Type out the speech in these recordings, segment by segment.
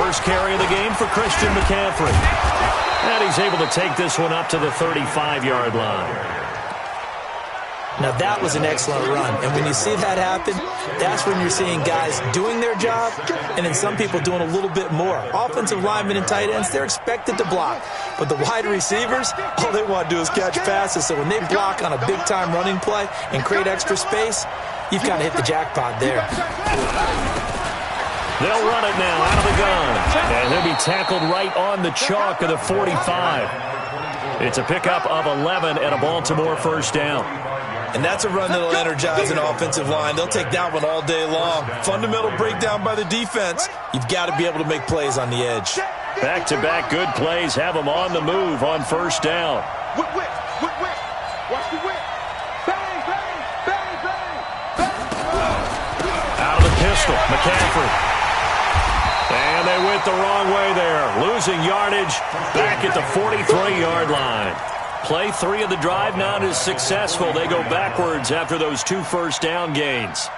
First carry of the game for Christian McCaffrey. And he's able to take this one up to the 35-yard line. Now, that was an excellent run. And when you see that happen, that's when you're seeing guys doing their job and then some people doing a little bit more. Offensive linemen and tight ends, they're expected to block. But the wide receivers, all they want to do is catch passes. So when they block on a big-time running play and create extra space, you've kind of hit the jackpot there. They'll run it now out of the gun. And he'll be tackled right on the chalk of the 45. It's a pickup of 11 and a Baltimore first down. And that's a run that'll energize an offensive line. They'll take that one all day long. Fundamental breakdown by the defense. You've got to be able to make plays on the edge. Back-to-back good plays have them on the move on first down. Watch the whip. Bang, bang, bang, bang, bang. Out of the pistol, McCaffrey. And they went the wrong way there. Losing yardage back at the 43-yard line. Play 3 of the drive not as successful. They go backwards after those 2 first down gains.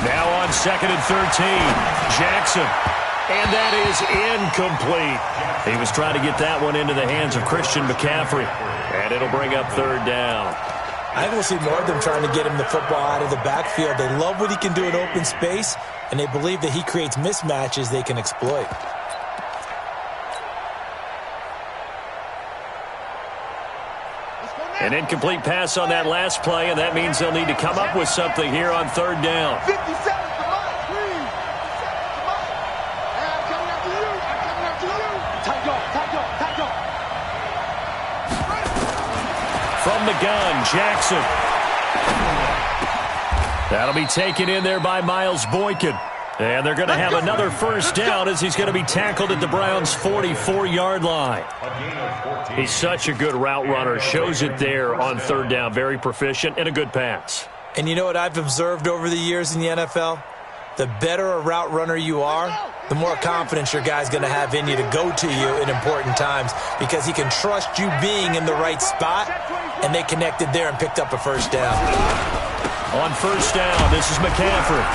Now on 2nd and 13, Jackson. And that is incomplete. He was trying to get that one into the hands of Christian McCaffrey. And it'll bring up 3rd down. I think we'll see more of them trying to get him the football out of the backfield. They love what he can do in open space, and they believe that he creates mismatches they can exploit. An incomplete pass on that last play, and that means they'll need to come up with something here on 3rd down. 50 seconds to mine, please. I'm coming after you. Tight go. From the gun, Jackson. That'll be taken in there by Miles Boykin. And they're going to have another first down as he's going to be tackled at the Browns' 44-yard line. He's such a good route runner. Shows it there on 3rd down. Very proficient and a good pass. And you know what I've observed over the years in the NFL? The better a route runner you are, the more confidence your guy's going to have in you to go to you in important times because he can trust you being in the right spot, and they connected there and picked up a first down. On first down, this is McCaffrey.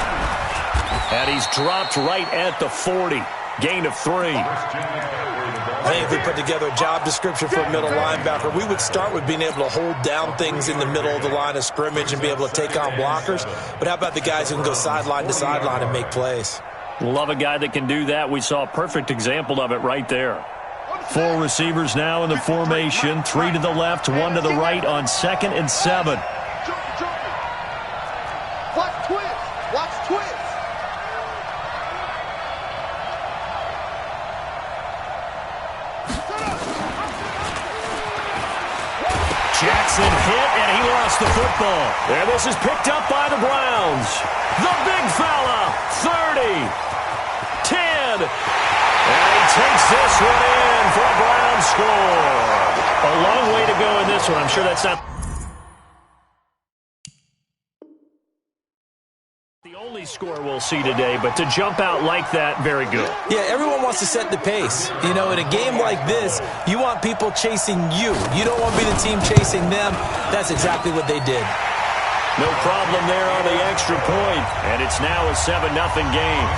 And he's dropped right at the 40. Gain of 3. I think if we put together a job description for a middle linebacker, we would start with being able to hold down things in the middle of the line of scrimmage and be able to take on blockers. But how about the guys who can go sideline to sideline and make plays? Love a guy that can do that. We saw a perfect example of it right there. 4 receivers now in the formation. 3 to the left, 1 to the right on 2nd and 7. Watch twist. Jackson hit, and he lost the football. And this is picked up by the Browns. The big fella, 30, 10. And he takes this one in for a Browns score. A long way to go in this one. I'm sure that's not the only score we'll see today, but to jump out like that, very good. Yeah, everyone wants to set the pace. You know, in a game like this, you want people chasing you. You don't want to be the team chasing them. That's exactly what they did. No problem there on the extra point, and it's now a 7-0 game.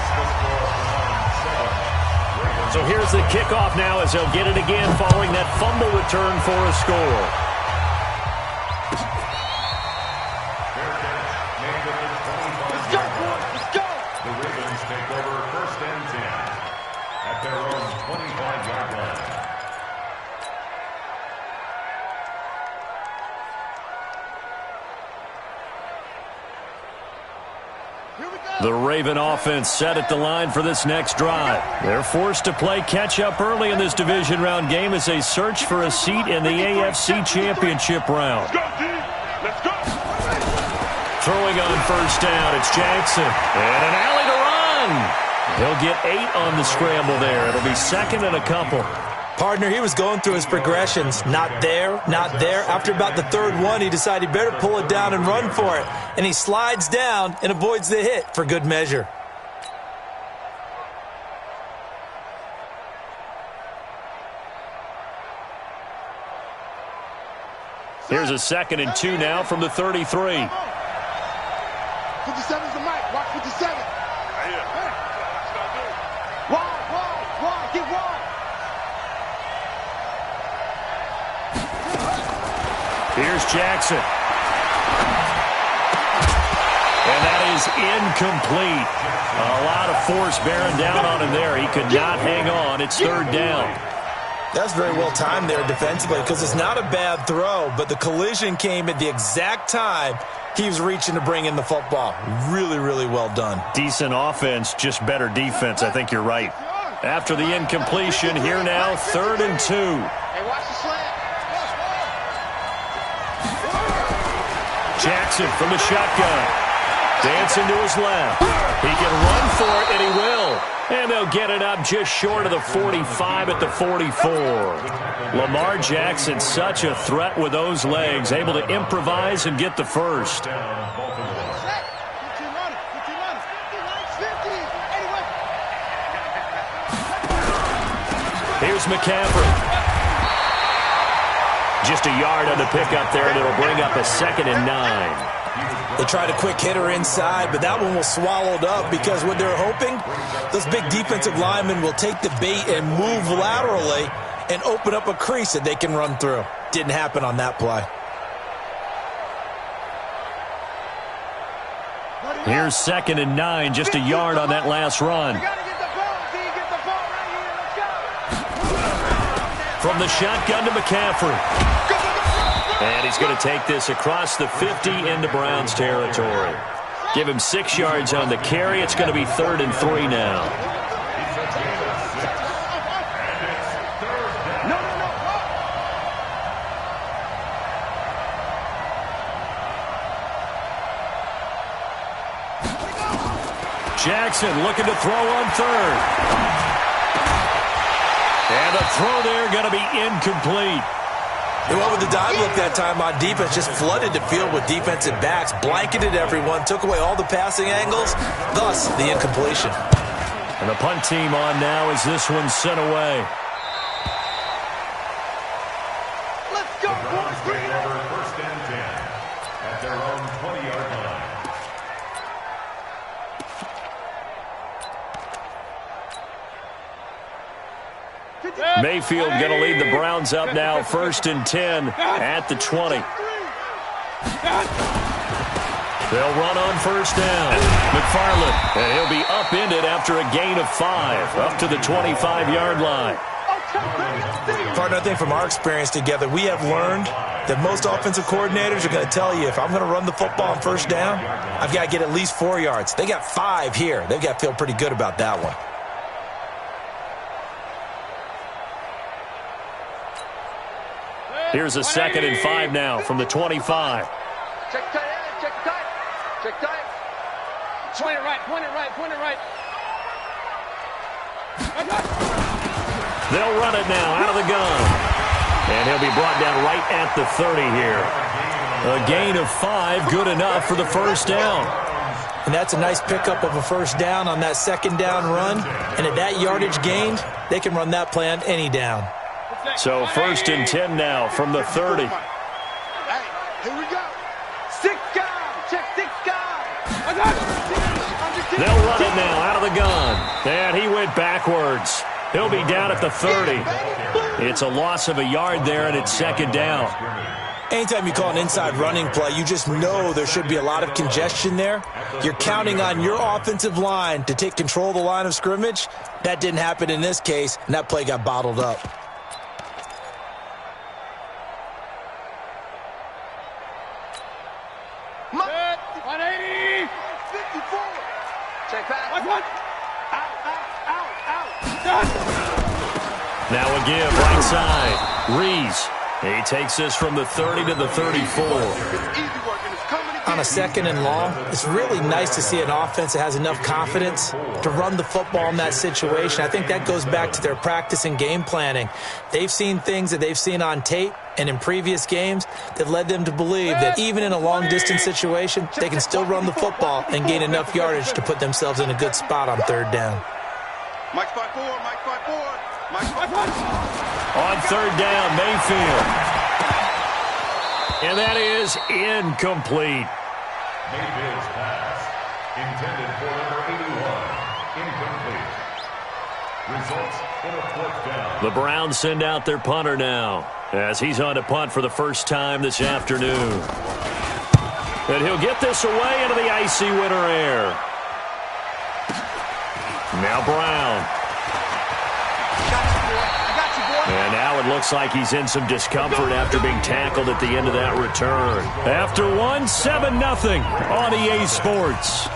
So here's the kickoff now as they'll get it again following that fumble return for a score. The Raven offense set at the line for this next drive. They're forced to play catch-up early in this division round game as they search for a seat in the AFC Championship round. Let's go. Throwing on first down, it's Jackson. And an alley to run. He'll get 8 on the scramble there. It'll be 2nd and a couple. Partner, he was going through his progressions. Not there, not there. After about the 3rd one, he decided he better pull it down and run for it. And he slides down and avoids the hit for good measure. Here's a 2nd and 2 now from the 33. 57's the mic. Watch 57. Wide. Get wide. Here's Jackson. And that is incomplete. A lot of force bearing down on him there. He could not hang on. It's 3rd down. That's very well timed there defensively because it's not a bad throw, but the collision came at the exact time he was reaching to bring in the football. Really, really well done. Decent offense, just better defense. I think you're right. After the incompletion, here now, 3rd and 2. Hey, watch the slant. Jackson from the shotgun. Dancing to his left. He can run for it, and he will. And they'll get it up just short of the 45 at the 44. Lamar Jackson, such a threat with those legs, able to improvise and get the first. Here's McCaffrey. Just a yard on the pickup there, and it'll bring up a 2nd and 9. They tried a quick hitter inside, but that one was swallowed up because what they're hoping, those big defensive linemen will take the bait and move laterally and open up a crease that they can run through. Didn't happen on that play. Here's 2nd and 9, just a yard on that last run. From the shotgun to McCaffrey. And he's going to take this across the 50 into Browns territory. Give him 6 yards on the carry. It's going to be 3rd and 3 now. Jackson looking to throw on 3rd. And the throw there going to be incomplete. They went with the dive look that time on defense, just flooded the field with defensive backs, blanketed everyone, took away all the passing angles, thus the incompletion. And the punt team on now as this one's sent away. Let's go, boys. Bring it over. 1st and 10 at their own 20-yard line. Mayfield going to lead the Browns up now, 1st and 10 at the 20. They'll run on 1st down. McFarland, and he'll be upended after a gain of 5, up to the 25-yard line. Partner, I think from our experience together, we have learned that most offensive coordinators are going to tell you, if I'm going to run the football on 1st down, I've got to get at least 4 yards. They got 5 here. They've got to feel pretty good about that one. Here's a 2nd and 5 now from the 25. Check tight end, check tight. Check tight. Point it right. They'll run it now out of the gun. And he'll be brought down right at the 30 here. A gain of 5, good enough for the 1st down. And that's a nice pickup of a 1st down on that 2nd down run. And at that yardage gained, they can run that play on any down. So 1st and 10 now from the 30. Hey, here we go. 6 guys. Check 6 guys. They'll run it now out of the gun. And he went backwards. He'll be down at the 30. It's a loss of a yard there, and it's 2nd down. Anytime you call an inside running play, you just know there should be a lot of congestion there. You're counting on your offensive line to take control of the line of scrimmage. That didn't happen in this case, and that play got bottled up. Set. 180. 54. Check back. Out. Now a give right side. Rees. He takes this from the 30 to the 34. On a 2nd and long, it's really nice to see an offense that has enough confidence to run the football in that situation. I think that goes back to their practice and game planning. They've seen things that they've seen on tape and in previous games that led them to believe that even in a long-distance situation, they can still run the football and gain enough yardage to put themselves in a good spot on 3rd down. Mike 5-4. On 3rd down, Mayfield. And that is incomplete. Mayfield's pass, intended for number 81, incomplete. Results in a 4th down. The Browns send out their punter now, as he's on to punt for the first time this afternoon. And he'll get this away into the icy winter air. Now Brown. And now it looks like he's in some discomfort after being tackled at the end of that return. After one, 7-0 on EA Sports.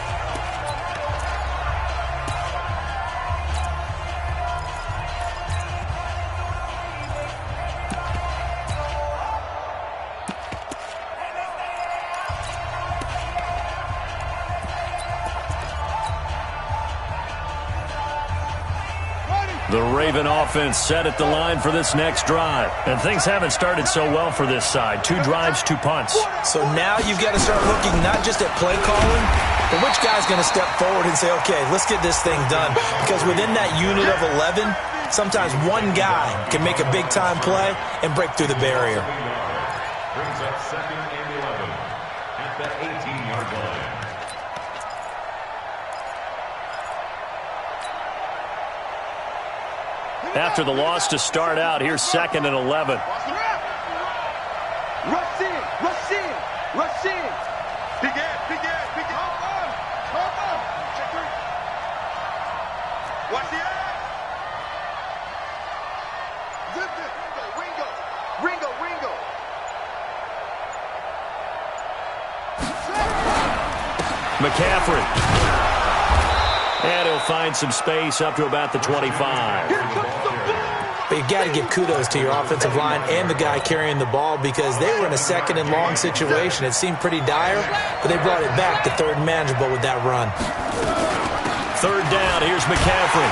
The Raven offense set at the line for this next drive. And things haven't started so well for this side. 2 drives, 2 punts. So now you've got to start looking not just at play calling, but which guy's going to step forward and say, okay, let's get this thing done. Because within that unit of 11, sometimes one guy can make a big-time play and break through the barrier. Brings up 2nd and 11 at the 18-yard line. After the loss to start out, here's 2nd and 11. Rush in, rush in, rush in. Big ass, big ass, big ass. Hold on. Check 3. Watch the ass. Zip it. Ringo. McCaffrey. And he'll find some space up to about the 25. But you've got to give kudos to your offensive line and the guy carrying the ball because they were in a 2nd and long situation. It seemed pretty dire, but they brought it back to 3rd and manageable with that run. 3rd down, here's McCaffrey.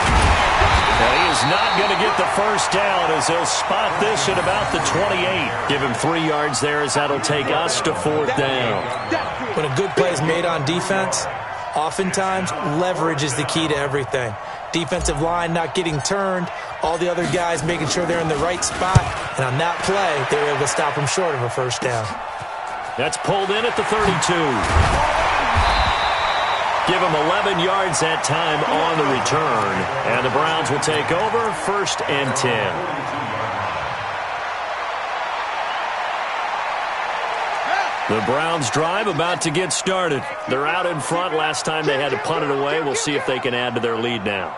And he is not going to get the first down as they'll spot this at about the 28. Give him 3 yards there as that'll take us to 4th down. When a good play is made on defense, oftentimes leverage is the key to everything. Defensive line not getting turned, all the other guys making sure they're in the right spot, and on that play, they were able to stop them short of a first down. That's pulled in at the 32. Give him 11 yards that time on the return, and the Browns will take over 1st and 10. The Browns drive about to get started. They're out in front. Last time they had to punt it away. We'll see if they can add to their lead now.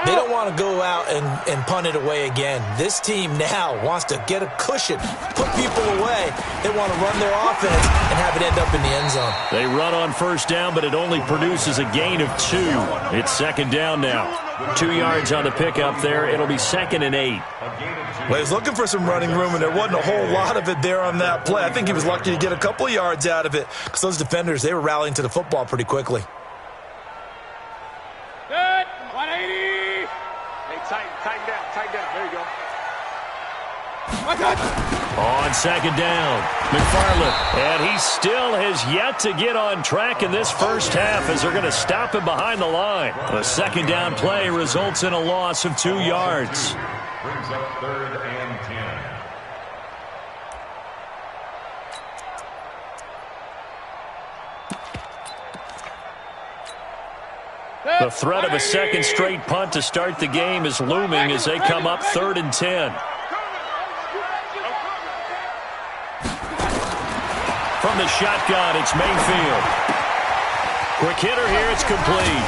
They don't want to go out and punt it away again. This team now wants to get a cushion, put people away. They want to run their offense and have it end up in the end zone. They run on first down, but it only produces a gain of 2. It's 2nd down now. 2 yards on the pickup there. It'll be 2nd and 8. Well, he was looking for some running room, and there wasn't a whole lot of it there on that play. I think he was lucky to get a couple of yards out of it because those defenders, they were rallying to the football pretty quickly. Good. 180. Hey, tighten down. There you go. On 2nd down, McFarland. And he still has yet to get on track in this first half as they're going to stop him behind the line. A 2nd down play results in a loss of 2 yards. Brings up 3rd and 10. The threat of a 2nd straight punt to start the game is looming as they come up 3rd and 10. From the shotgun, it's Mayfield. Quick hitter here, it's complete.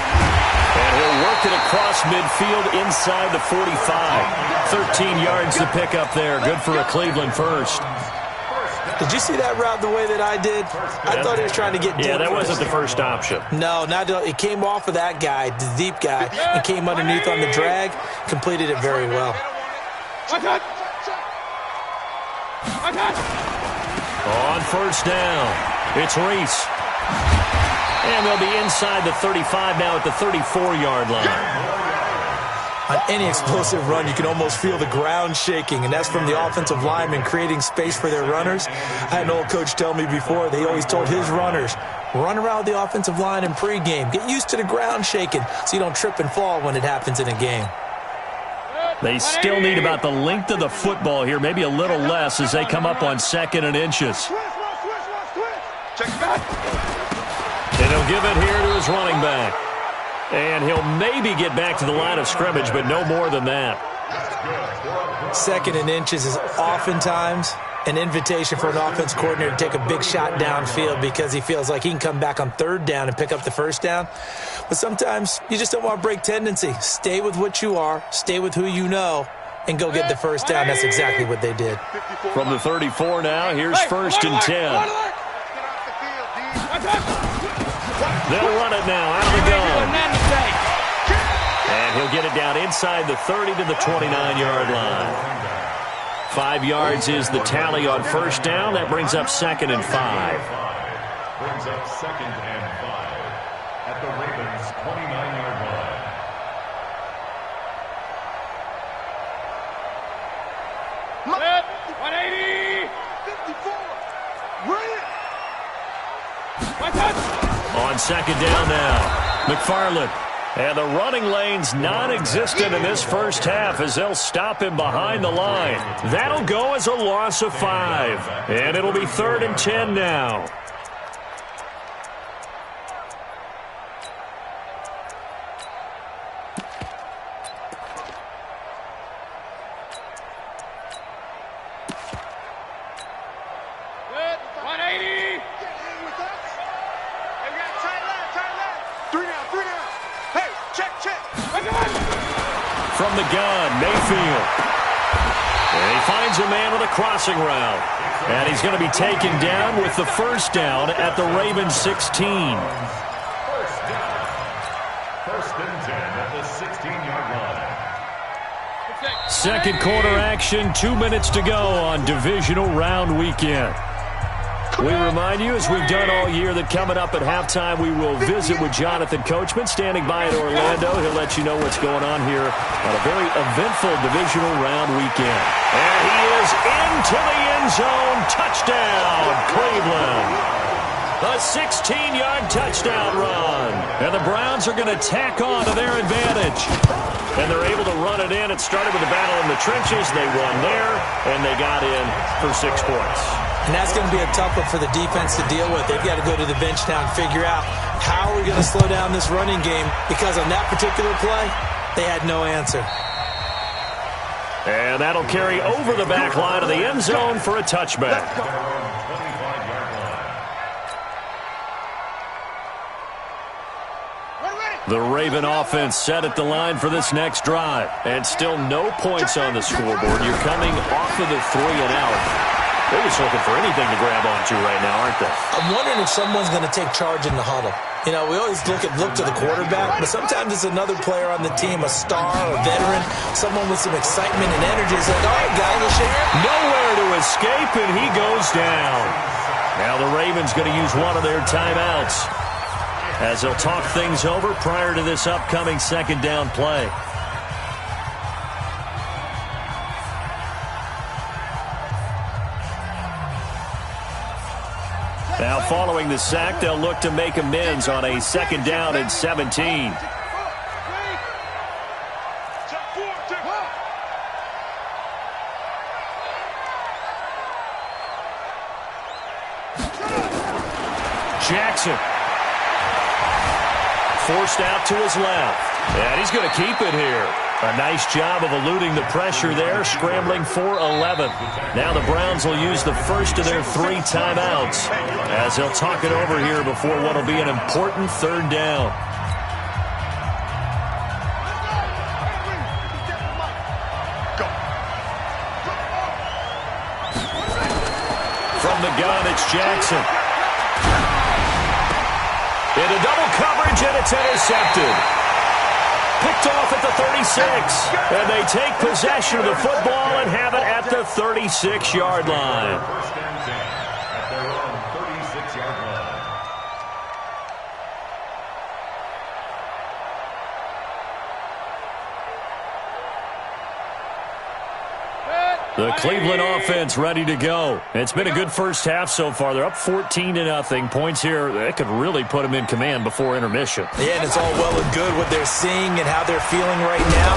And he'll work it across midfield inside the 45. 13 yards to pick up there. Good for a Cleveland first. Did you see that route the way that I did? I thought he was trying to get deep. Yeah, that wasn't the first option. No, it came off of that guy, the deep guy, and came underneath on the drag. Completed it very well. On first down, it's Reese. And they'll be inside the 35 now at the 34-yard line. On any explosive run, you can almost feel the ground shaking, and that's from the offensive linemen creating space for their runners. I had an old coach tell me before, they always told his runners, run around the offensive line in pregame. Get used to the ground shaking so you don't trip and fall when it happens in a game. They still need about the length of the football here, maybe a little less as they come up on 2nd and inches. Check back. And he'll give it here to his running back. And he'll maybe get back to the line of scrimmage, but no more than that. 2nd and inches is oftentimes an invitation for an offense coordinator to take a big shot downfield because he feels like he can come back on 3rd down and pick up the 1st down. But sometimes you just don't want to break tendency. Stay with what you are, stay with who you know, and go get the 1st down. That's exactly what they did. From the 34 now, here's 1st and 10. They'll run it now out of the gun. And he'll get it down inside the 30 to the 29-yard line. 5 yards is the tally on 1st down. That brings up 2nd and 5. Brings up 2nd and 5 at the Ravens' 29-yard line. Set, 180. 54. On 2nd down now, McFarland. And the running lane's non-existent in this first half as they'll stop him behind the line. That'll go as a loss of 5. And it'll be 3rd and 10 now. From the gun, Mayfield. And he finds a man with a crossing route. And he's going to be taken down with the 1st down at the Ravens 16. 1st down. 1st and 10 at the 16-yard line. 2nd quarter action, 2 minutes to go on divisional round weekend. We remind you, as we've done all year, that coming up at halftime, we will visit with Jonathan Coachman, standing by in Orlando. He'll let you know what's going on here on a very eventful divisional round weekend. And he is into the end zone. Touchdown, Cleveland. A 16-yard touchdown run. And the Browns are going to tack on to their advantage. And they're able to run it in. It started with a battle in the trenches. They won there, and they got in for 6 points. And that's going to be a tough one for the defense to deal with. They've got to go to the bench now and figure out how are we going to slow down this running game, because on that particular play, they had no answer. And that'll carry over the back line of the end zone for a touchback. The Raven offense set at the line for this next drive. And still no points on the scoreboard. You're coming off of the 3 and out. They're just looking for anything to grab onto right now, aren't they? I'm wondering if someone's going to take charge in the huddle. You know, we always look to the quarterback, but sometimes it's another player on the team, a star, a veteran, someone with some excitement and energy. It's like, all right, guys, let's share. Nowhere to escape, and he goes down. Now the Ravens going to use one of their timeouts as they'll talk things over prior to this upcoming 2nd down play. Now, following the sack, they'll look to make amends on a 2nd down and 17. Jackson. Forced out to his left. And he's going to keep it here. A nice job of eluding the pressure there, scrambling for 11. Now the Browns will use the first of their 3 timeouts as they'll talk it over here before what will be an important 3rd down. From the gun, it's Jackson. Into double coverage, and it's intercepted. Picked off at the 36, and they take possession of the football and have it at the 36-yard line. 1st and 10 at their own 36-yard line. The Cleveland offense ready to go. It's been a good first half so far. They're up 14-0. Points here, that could really put them in command before intermission. Yeah, and it's all well and good what they're seeing and how they're feeling right now.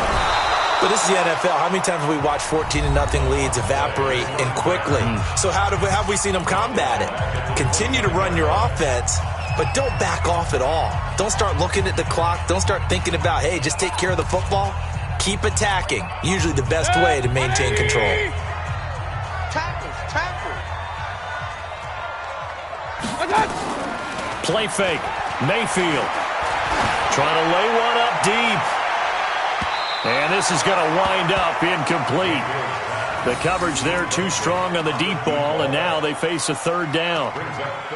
But this is the NFL. How many times have we watched 14-0 leads evaporate and quickly? So how have we seen them combat it? Continue to run your offense, but don't back off at all. Don't start looking at the clock. Don't start thinking about, hey, just take care of the football. Keep attacking. Usually the best way to maintain control. Tackles. Play fake. Mayfield trying to lay one up deep. And this is going to wind up incomplete. The coverage there too strong on the deep ball, and now they face a third down.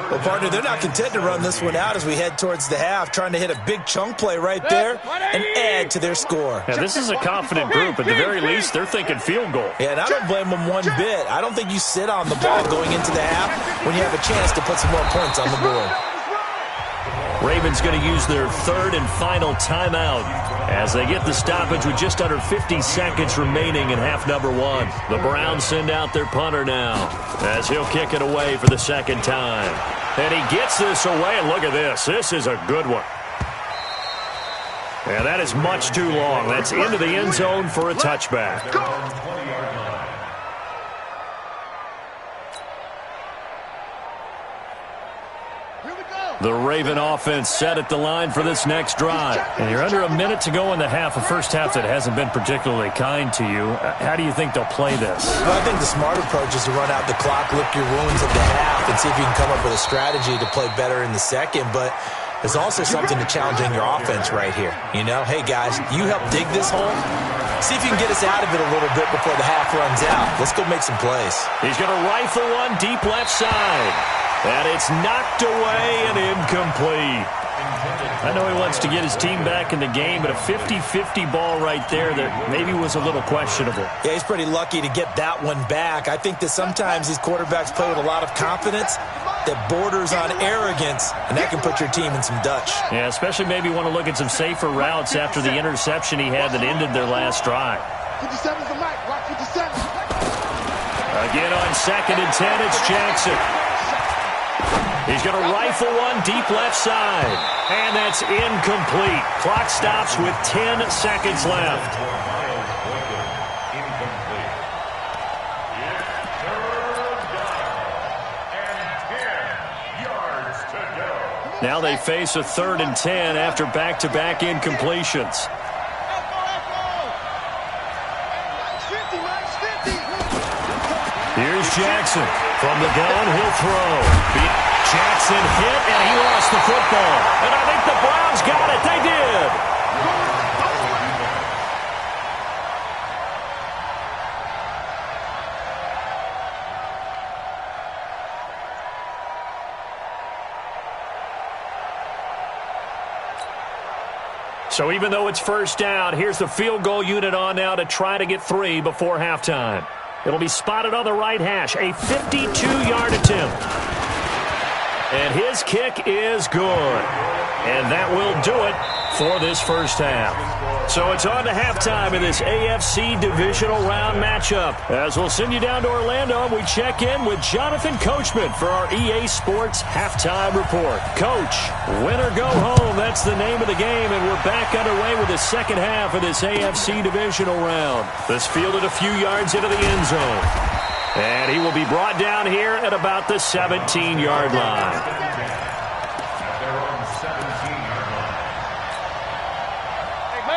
Well, partner, they're not content to run this one out as we head towards the half, trying to hit a big chunk play right there and add to their score. Yeah, this is a confident group. At the very least, they're thinking field goal. Yeah, and I don't blame them one bit. I don't think you sit on the ball going into the half when you have a chance to put some more points on the board. Ravens going to use their third and final timeout as they get the stoppage with just under 50 seconds remaining in half number one. The Browns send out their punter now as he'll kick it away for the second time. And he gets this away, and look at this. This is a good one. And that is much too long. That's into the end zone for a touchback. The Raven offense set at the line for this next drive. And you're under a minute to go in the half, a first half that hasn't been particularly kind to you. How do you think they'll play this? Well, I think the smart approach is to run out the clock, lick your wounds at the half, and see if you can come up with a strategy to play better in the second. But there's also something to challenging your offense right here. You know, hey, guys, you help dig this hole. See if you can get us out of it a little bit before the half runs out. Let's go make some plays. He's going to rifle one deep left side. And it's knocked away and incomplete. I know he wants to get his team back in the game, but a 50-50 ball right there that maybe was a little questionable. Yeah, he's pretty lucky to get that one back. I think that sometimes these quarterbacks play with a lot of confidence that borders on arrogance, and that can put your team in some Dutch. Yeah, especially maybe want to look at some safer routes after the interception he had that ended their last drive. 57's the mic. Rock 57. Again on 2nd and 10, it's Jackson. He's going to rifle one deep left side. And that's incomplete. Clock stops with 10 seconds left. Now they face a 3rd and 10 after back-to-back incompletions. Here's Jackson. From the gun, he'll throw. Jackson hit, and he lost the football. And I think the Browns got it. They did. So even though it's first down, here's the field goal unit on now to try to get 3 before halftime. It'll be spotted on the right hash, a 52-yard attempt. And his kick is good. And that will do it for this first half. So it's on to halftime in this AFC divisional round matchup. As we'll send you down to Orlando, and we check in with Jonathan Coachman for our EA Sports Halftime Report. Coach, win or go home, that's the name of the game, and we're back underway with the second half of this AFC divisional round. This fielded a few yards into the end zone. And he will be brought down here at about the 17-yard line.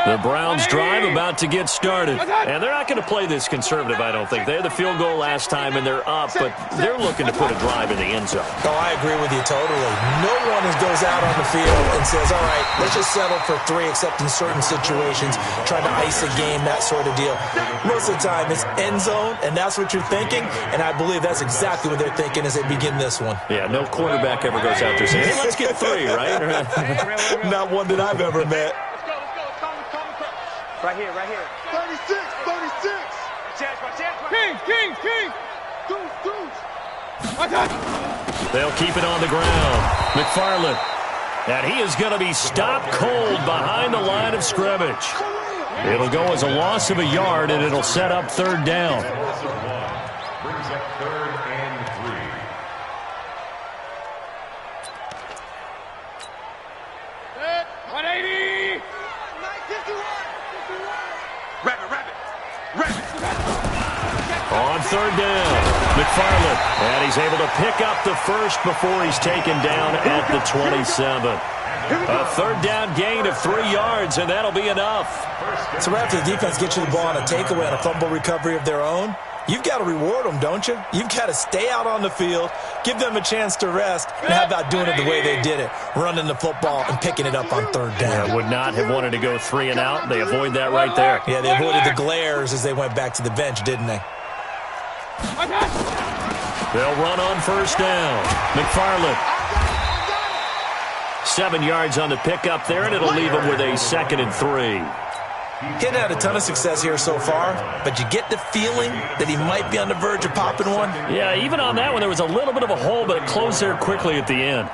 The Browns drive about to get started. And they're not going to play this conservative, I don't think. They had the field goal last time, and they're up, but they're looking to put a drive in the end zone. Oh, I agree with you totally. No one goes out on the field and says, all right, let's just settle for 3, except in certain situations, trying to ice a game, that sort of deal. Most of the time, it's end zone, and that's what you're thinking, and I believe that's exactly what they're thinking as they begin this one. Yeah, no quarterback ever goes out there saying, hey, let's get 3, right? Not one that I've ever met. Right here, right here. 36. King. Deuce. They'll keep it on the ground. McFarland. And he is going to be stopped cold behind the line of scrimmage. It'll go as a loss of a yard, and it'll set up 3rd down. Brings up 3rd and 3. Set. 180. Rabbit. third down. McFarland, and he's able to pick up the first before he's taken down at the 27. A third down gain of 3 yards, and that'll be enough. So right after the defense gets you the ball on a takeaway and a fumble recovery of their own, you've got to reward them, don't you? You've got to stay out on the field, give them a chance to rest, and how about doing it the way they did it, running the football and picking it up on third down. Yeah, would not have wanted to go 3 and out. They avoid that right there. Yeah, they avoided the glares as they went back to the bench, didn't they? They'll run on first down. McFarland. 7 yards on the pickup there, and it'll leave him with a 2nd and 3. He hadn't had a ton of success here so far, but you get the feeling that he might be on the verge of popping one. Yeah, even on that one, there was a little bit of a hole, but it closed there quickly at the end.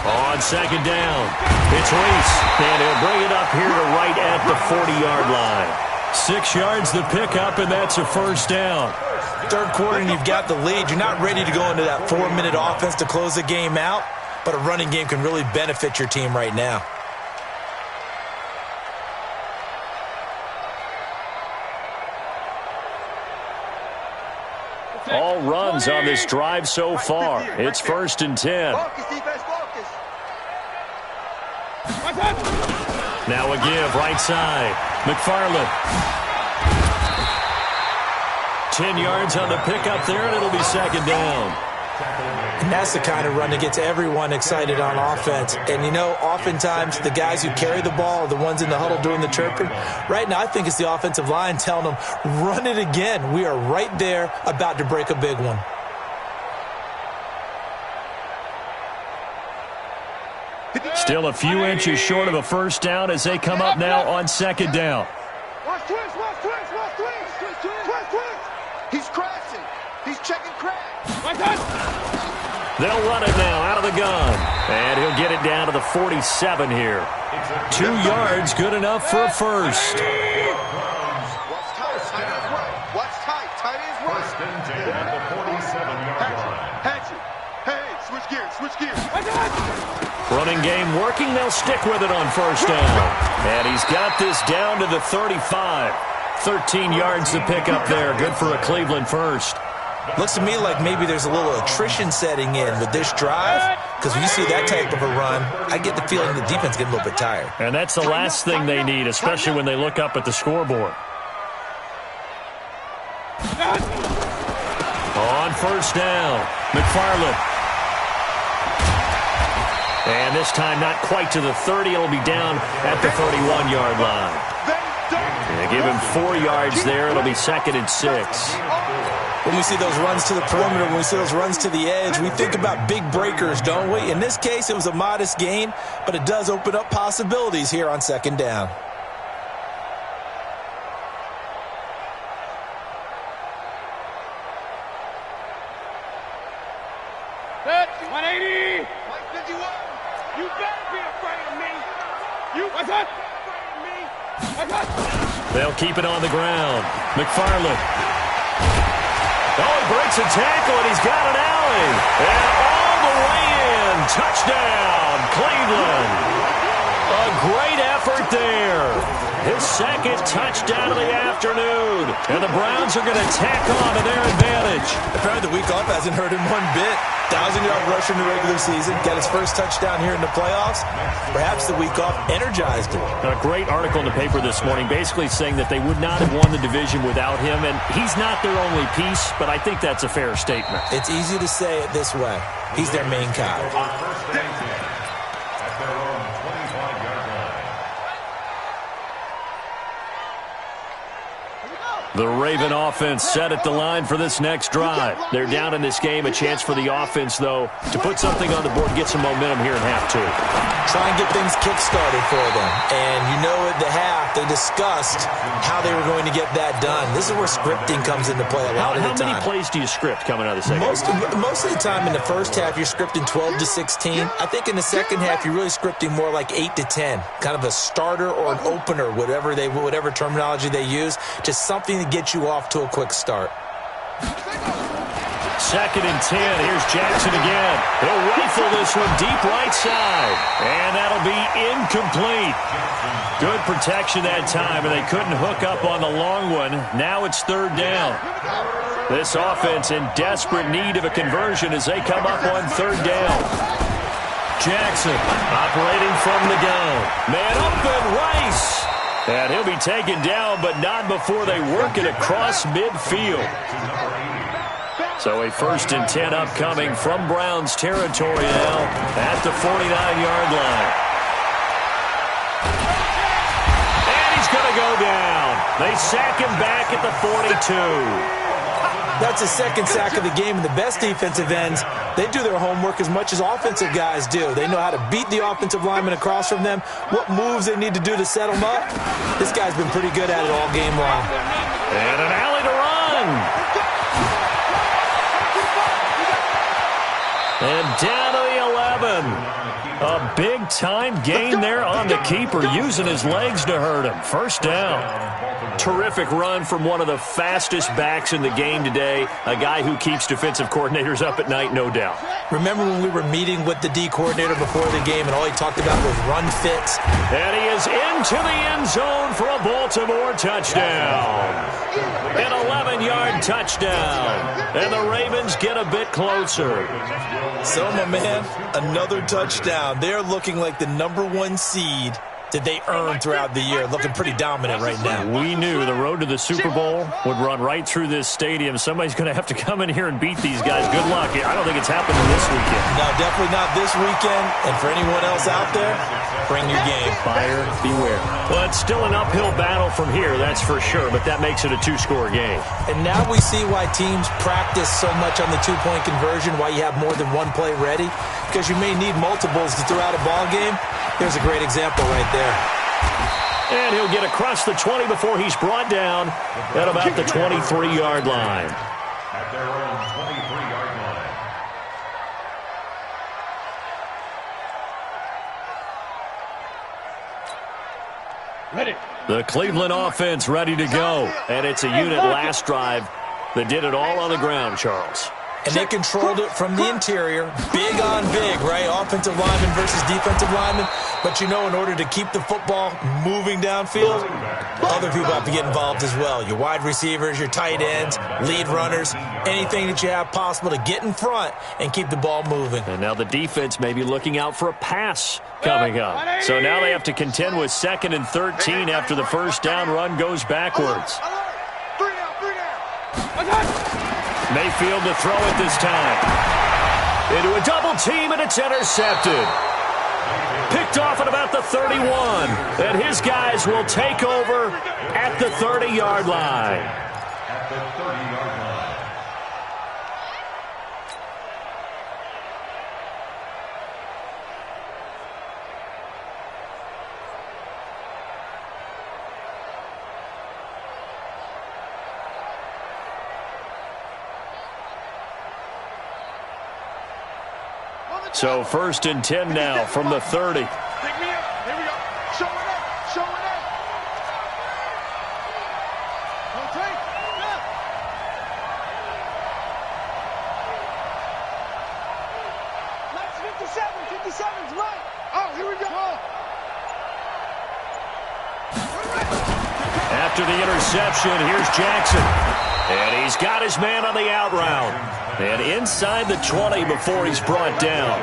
On second down, it's Reese, and he'll bring it up here to right at the 40-yard line. 6 yards the pickup, and that's a first down. Third quarter, and you've got the lead. You're not ready to go into that 4-minute offense to close the game out, but a running game can really benefit your team right now. All runs on this drive so far. It's 1st and 10. Now a give, right side. McFarland. 10 yards on the pickup there, and it'll be 2nd down. And that's the kind of run that gets everyone excited on offense. And, you know, oftentimes the guys who carry the ball are the ones in the huddle doing the chirping. Right now, I think it's the offensive line telling them, run it again. We are right there about to break a big one. Still a few inches short of a first down as they come up now on 2nd down. Watch twist. He's crashing. He's checking crash. They'll run it now out of the gun. And he'll get it down to the 47 here. 2 yards, good enough for a first. Watch tight. Tight is right. First and 10 at the 47-yard line. Hatchet. Hey, switch gears. Running game working. They'll stick with it on first down. And he's got this down to the 35. 13 yards to pick up there. Good for a Cleveland first. Looks to me like maybe there's a little attrition setting in with this drive, because when you see that type of a run, I get the feeling the defense getting a little bit tired. And that's the last thing they need, especially when they look up at the scoreboard. On first down, McFarland. And this time not quite to the 30. It'll be down at the 31-yard line. They give him 4 yards there. It'll be 2nd and 6. When we see those runs to the perimeter, when we see those runs to the edge, we think about big breakers, don't we? In this case, it was a modest gain, but it does open up possibilities here on 2nd down. Set, 180. 151. You better be afraid of me. What's up? They'll keep it on the ground. McFarland. Oh, he breaks a tackle, and he's got an alley. And all the way in. Touchdown, Cleveland. A great effort there. His 2nd touchdown of the afternoon. And the Browns are going to tack on to their advantage. Apparently the week off hasn't hurt him one bit. 1,000-yard rusher in the regular season. Got his first touchdown here in the playoffs. Perhaps the week off energized him. A great article in the paper this morning basically saying that they would not have won the division without him. And he's not their only piece, but I think that's a fair statement. It's easy to say it this way. He's their main guy. First and 10 at their own 25-yard line. The Raven offense set at the line for this next drive. They're down in this game. A chance for the offense, though, to put something on the board, get some momentum here in half 2. Try and get things kick-started for them. And you know at the half, they discussed how they were going to get that done. This is where scripting comes into play a lot of the time. How many plays do you script coming out of the second? Most of the time in the first half, you're scripting 12 to 16. I think in the second half, you're really scripting more like 8 to 10. Kind of a starter or an opener, whatever terminology they use. Just something to get you off to a quick start. 2nd and 10. Here's Jackson again. He'll rifle this one deep right side. And that'll be incomplete. Good protection that time, and they couldn't hook up on the long one. Now it's 3rd down. This offense in desperate need of a conversion as they come up on 3rd down. Jackson operating from the gun. Man open, Rice. And he'll be taken down, but not before they work it across midfield. So a 1st and 10 upcoming from Browns territory now at the 49-yard line. And he's going to go down. They sack him back at the 42. That's his 2nd sack of the game, and the best defensive ends, they do their homework as much as offensive guys do. They know how to beat the offensive lineman across from them, what moves they need to do to set them up. This guy's been pretty good at it all game long. And an alley to run. And down to the 11. A big-time gain there on the keeper, using his legs to hurt him. 1st down. Terrific run from one of the fastest backs in the game today, a guy who keeps defensive coordinators up at night, no doubt. Remember when we were meeting with the D coordinator before the game and all he talked about was run fits? And he is into the end zone for a Baltimore touchdown. An 11-yard touchdown. And the Ravens get a bit closer. So, my man, another touchdown. They're looking like the #1 seed that they earned throughout the year, looking pretty dominant right now. We knew the road to the Super Bowl would run right through this stadium. Somebody's going to have to come in here and beat these guys. Good luck. I don't think it's happening this weekend. No, definitely not this weekend. And for anyone else out there, bring your game. Buyer beware. Well, it's still an uphill battle from here, that's for sure, but that makes it a 2-score game. And now we see why teams practice so much on the 2-point conversion, why you have more than one play ready, because you may need multiples to throw out a ball game. Here's a great example right there. And he'll get across the 20 before he's brought down at about the 23-yard line. At their own 23-yard line. Ready. The Cleveland offense ready to go. And it's a unit last drive that did it all on the ground, Charles. And they controlled it from the interior, big on big, right? Offensive lineman versus defensive lineman. But, you know, in order to keep the football moving downfield, other people have to get involved as well. Your wide receivers, your tight ends, lead runners, anything that you have possible to get in front and keep the ball moving. And now the defense may be looking out for a pass coming up. So now they have to contend with 2nd and 13 after the 1st down run goes backwards. Mayfield to throw it this time. Into a double team, and it's intercepted. Picked off at about the 31. And his guys will take over at the 30-yard line. At the 30-yard line. So 1st and 10 now from the 30. Pick me up. Here we go. Show it up. Show it up. Don't take. Left. Let's 57. 57's right. Oh, here we go. After the interception, here's Jackson. And he's got his man on the out route. And inside the 20 before he's brought down.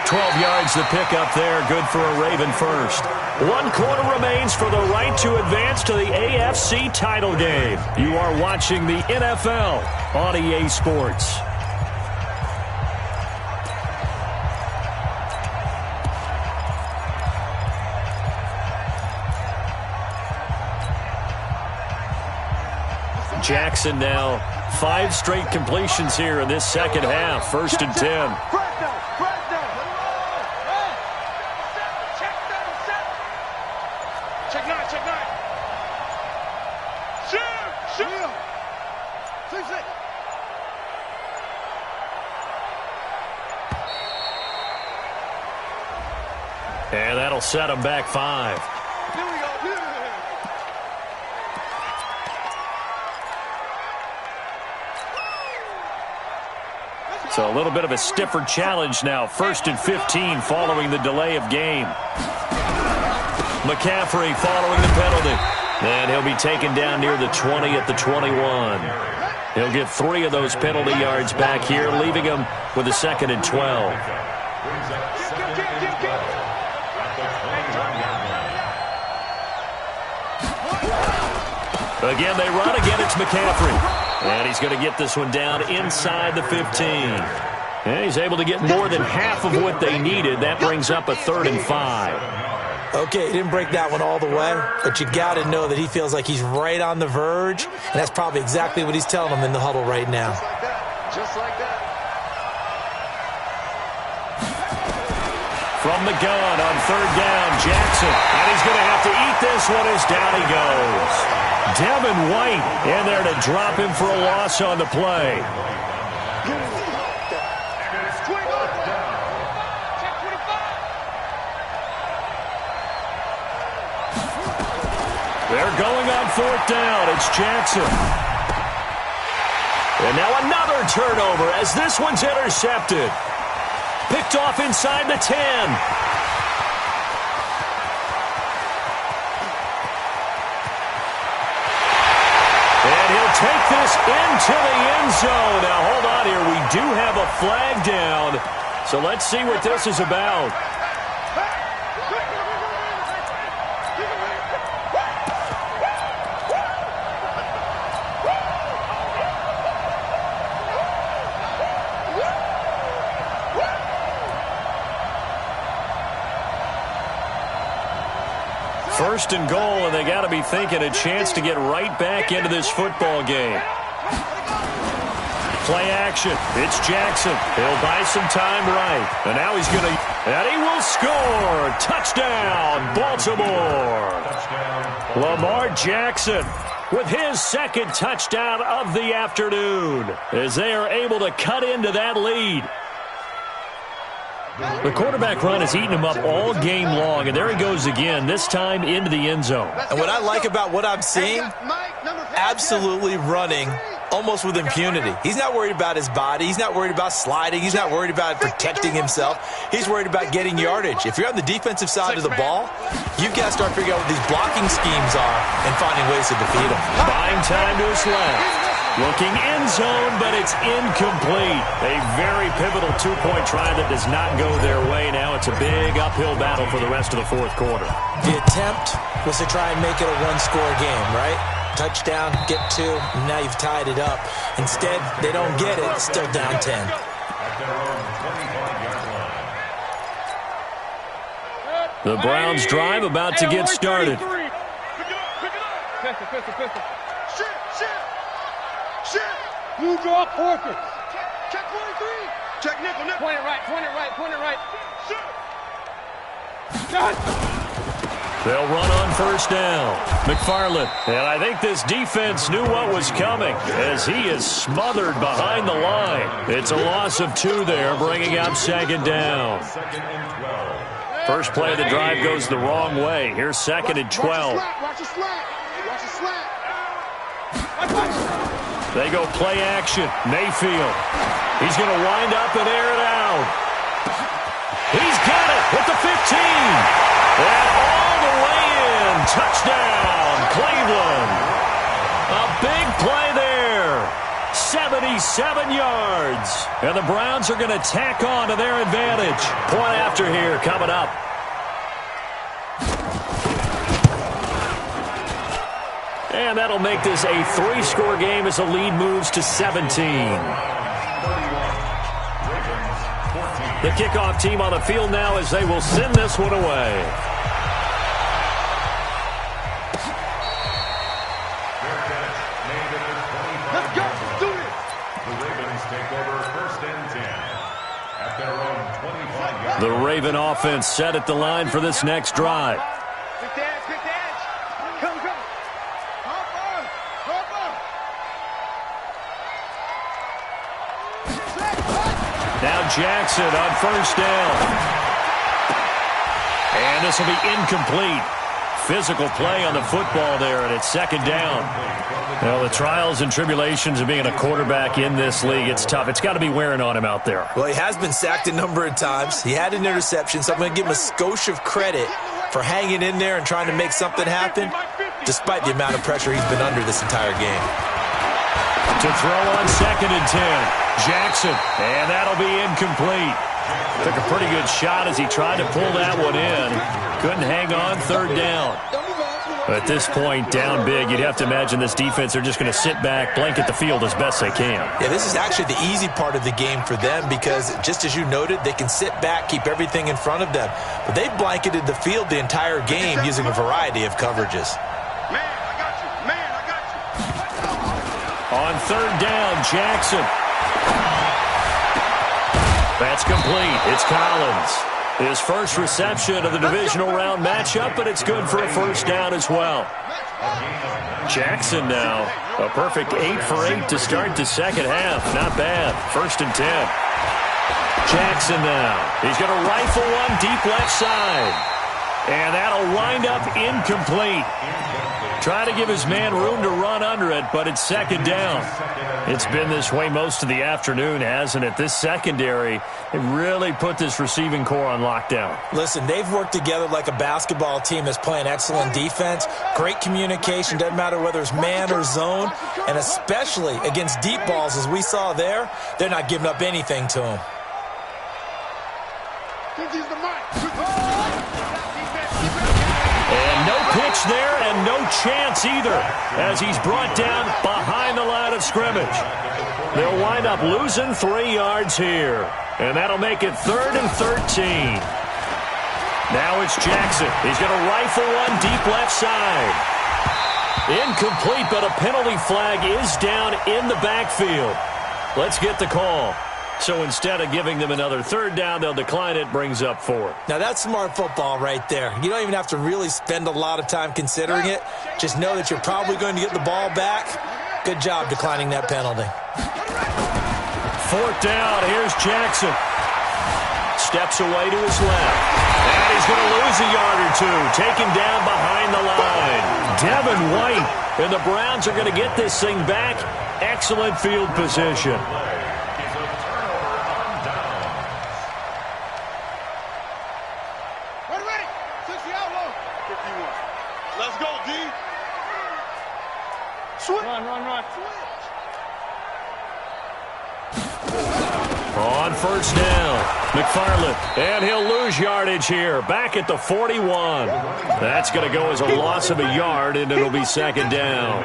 12 yards the pickup there. Good for a Raven first. 1 quarter remains for the right to advance to the AFC title game. You are watching the NFL on EA Sports. Jackson now 5 straight completions here in this second half. 1st and 10. And that'll set him back 5. Here we go. So a little bit of a stiffer challenge now. 1st and 15 following the delay of game. McCaffrey following the penalty. And he'll be taken down near the 20 at the 21. He'll get 3 of those penalty yards back here, leaving him with a 2nd and 12. Again, they run. Again, it's McCaffrey. And he's going to get this one down inside the 15. And he's able to get more than half of what they needed. That brings up a 3rd and 5. Okay, he didn't break that one all the way, but you got to know that he feels like he's right on the verge, and that's probably exactly what he's telling them in the huddle right now. Just like that. From the gun on 3rd down, Jackson. And he's going to have to eat this one as down he goes. Devin White in there to drop him for a loss on the play. They're going on 4th down. It's Jackson. And now another turnover as this one's intercepted. Picked off inside the 10. Take this into the end zone. Now, hold on here. We do have a flag down. So let's see what this is about. First and goal, and they got to be thinking a chance to get right back into this football game. Play action. It's Jackson. He'll buy some time right. And now he's going to, and he will score. Touchdown, Baltimore. Lamar Jackson with his 2nd touchdown of the afternoon as they are able to cut into that lead. The quarterback run has eaten him up all game long, and there he goes again, this time into the end zone. And what I like about what I'm seeing, absolutely running almost with impunity. He's not worried about his body. He's not worried about sliding. He's not worried about protecting himself. He's worried about getting yardage. If you're on the defensive side of the ball, you've got to start figuring out what these blocking schemes are and finding ways to defeat them. Buying time to his left. Looking end zone, but it's incomplete. A very pivotal 2-point try that does not go their way. Now it's a big uphill battle for the rest of the 4th quarter. The attempt was to try and make it a 1-score game, right? Touchdown, get 2, and now you've tied it up. Instead, they don't get it, still down 10. The Browns drive about to get started. You draw quarter. Check 23. Check nickel. Point it right. They'll run on 1st down. McFarland. And I think this defense knew what was coming as he is smothered behind the line. It's a loss of 2 there, bringing up 2nd down. First play of the drive goes the wrong way. Here's 2nd and 12. Watch the slant. They go play action. Mayfield. He's going to wind up and air it out. He's got it at the 15. And all the way in. Touchdown, Cleveland. A big play there. 77 yards. And the Browns are going to tack on to their advantage. Point after here coming up. And that'll make this a 3-score game as the lead moves to 17. The kickoff team on the field now as they will send this one away. The Raven offense set at the line for this next drive. Pick the edge, pick the edge. Come, come. Hop on, hop on. Now Jackson on first down. And this will be incomplete. Physical play on the football there, and it's second down. Well, the trials and tribulations of being a quarterback in this league, it's tough. It's got to be wearing on him out there. Well, he has been sacked a number of times. He had an interception, so I'm going to give him a skosh of credit for hanging in there and trying to make something happen, despite the amount of pressure he's been under this entire game. To throw on 2nd and 10. Jackson, and that'll be incomplete. Took a pretty good shot as he tried to pull that one in. Couldn't hang on, 3rd down. At this point, down big, you'd have to imagine this defense are just going to sit back, blanket the field as best they can. Yeah, this is actually the easy part of the game for them because, just as you noted, they can sit back, keep everything in front of them. But they've blanketed the field the entire game using a variety of coverages. Man, I got you. Man, I got you. On 3rd down, Jackson. That's complete. It's Collins. His first reception of the divisional round matchup, but it's good for a first down as well. Jackson now, a perfect 8 for 8 to start the second half. Not bad. 1st and 10. Jackson now. He's going to rifle one deep left side. And that'll wind up incomplete. Trying to give his man room to run under it, but it's 2nd down. It's been this way most of the afternoon, hasn't it? This secondary, it really put this receiving core on lockdown. Listen, they've worked together like a basketball team that's playing excellent defense. Great communication, doesn't matter whether it's man or zone. And especially against deep balls, as we saw there, they're not giving up anything to him. And no pitch there and no chance either as he's brought down behind the line of scrimmage. They'll wind up losing 3 yards here. And that'll make it 3rd and 13. Now it's Jackson. He's going to rifle one deep left side. Incomplete, but a penalty flag is down in the backfield. Let's get the call. So instead of giving them another 3rd down, they'll decline it, brings up 4. Now, that's smart football right there. You don't even have to really spend a lot of time considering it. Just know that you're probably going to get the ball back. Good job declining that penalty. 4th down. Here's Jackson. Steps away to his left. And he's going to lose a yard or two. Taken down behind the line. Devin White. And the Browns are going to get this thing back. Excellent field position. Let's go, D. Run. On 1st down, McFarland, and he'll lose yardage here. Back at the 41. That's going to go as a loss of a yard, and it'll be 2nd down.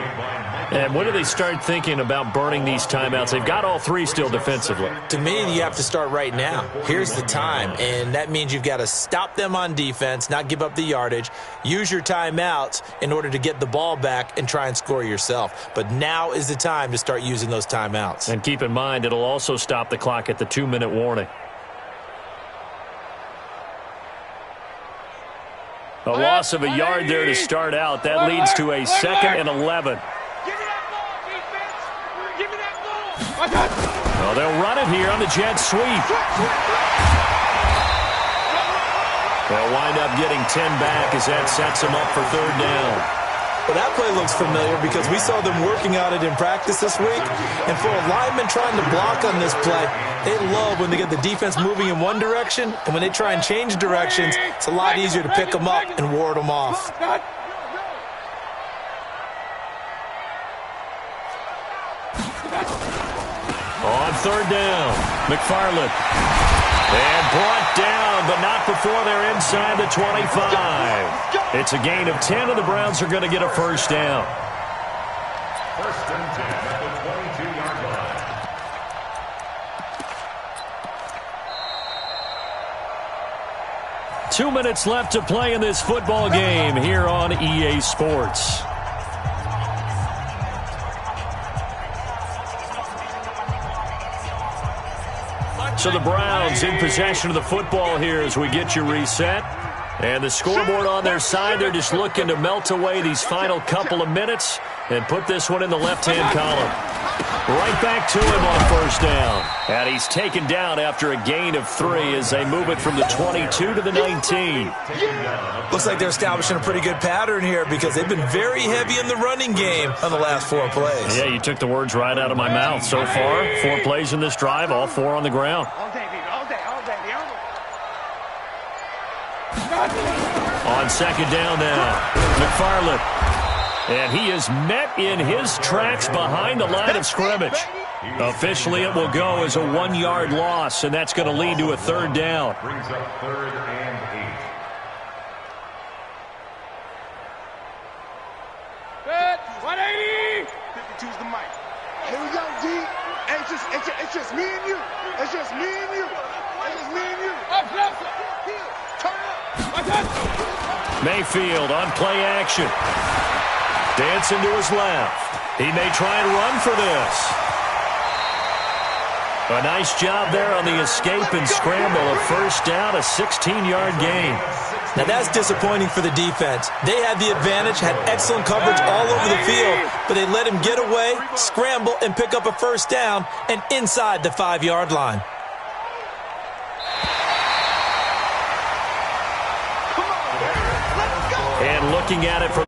And when do they start thinking about burning these timeouts? They've got all 3 still defensively. To me, you have to start right now. Here's the time, and that means you've got to stop them on defense, not give up the yardage, use your timeouts in order to get the ball back and try and score yourself. But now is the time to start using those timeouts. And keep in mind, it'll also stop the clock at the 2-minute warning. A loss of a yard there to start out. That leads to a 2nd and 11. Well, they'll run it here on the jet sweep. They'll wind up getting 10 back as that sets them up for 3rd down. Well, that play looks familiar because we saw them working on it in practice this week. And for a lineman trying to block on this play, they love when they get the defense moving in one direction. And when they try and change directions, it's a lot easier to pick them up and ward them off. On 3rd down, McFarland. And brought down, but not before they're inside the 25. It's a gain of 10, and the Browns are going to get a 1st down. 1st and 10 at the 22-yard line. 2 minutes left to play in this football game here on EA Sports. So the Browns in possession of the football here as we get you reset. And the scoreboard on their side, they're just looking to melt away these final couple of minutes and put this one in the left-hand column. Right back to him on first down. And he's taken down after a gain of 3 as they move it from the 22 to the 19. Looks like they're establishing a pretty good pattern here because they've been very heavy in the running game on the last 4 plays. Yeah, you took the words right out of my mouth. So far, 4 plays in this drive, all 4 on the ground. All day, baby. All day. On second down now, McFarland. And he is met in his tracks behind the line of scrimmage. Officially, it will go as a 1-yard loss, and that's going to lead to a third down. Brings up 3rd and 8. Good. 180. 52's the mic. Here we go, D. It's just me and you. It's just me and you. It's just me and you. Up, left. Turn up. Mayfield on play action. Dancing to his left. He may try and run for this. A nice job there on the escape and scramble. A first down, a 16-yard gain. Now that's disappointing for the defense. They had the advantage, had excellent coverage all over the field, but they let him get away, scramble, and pick up a first down and inside the 5-yard line. And looking at it from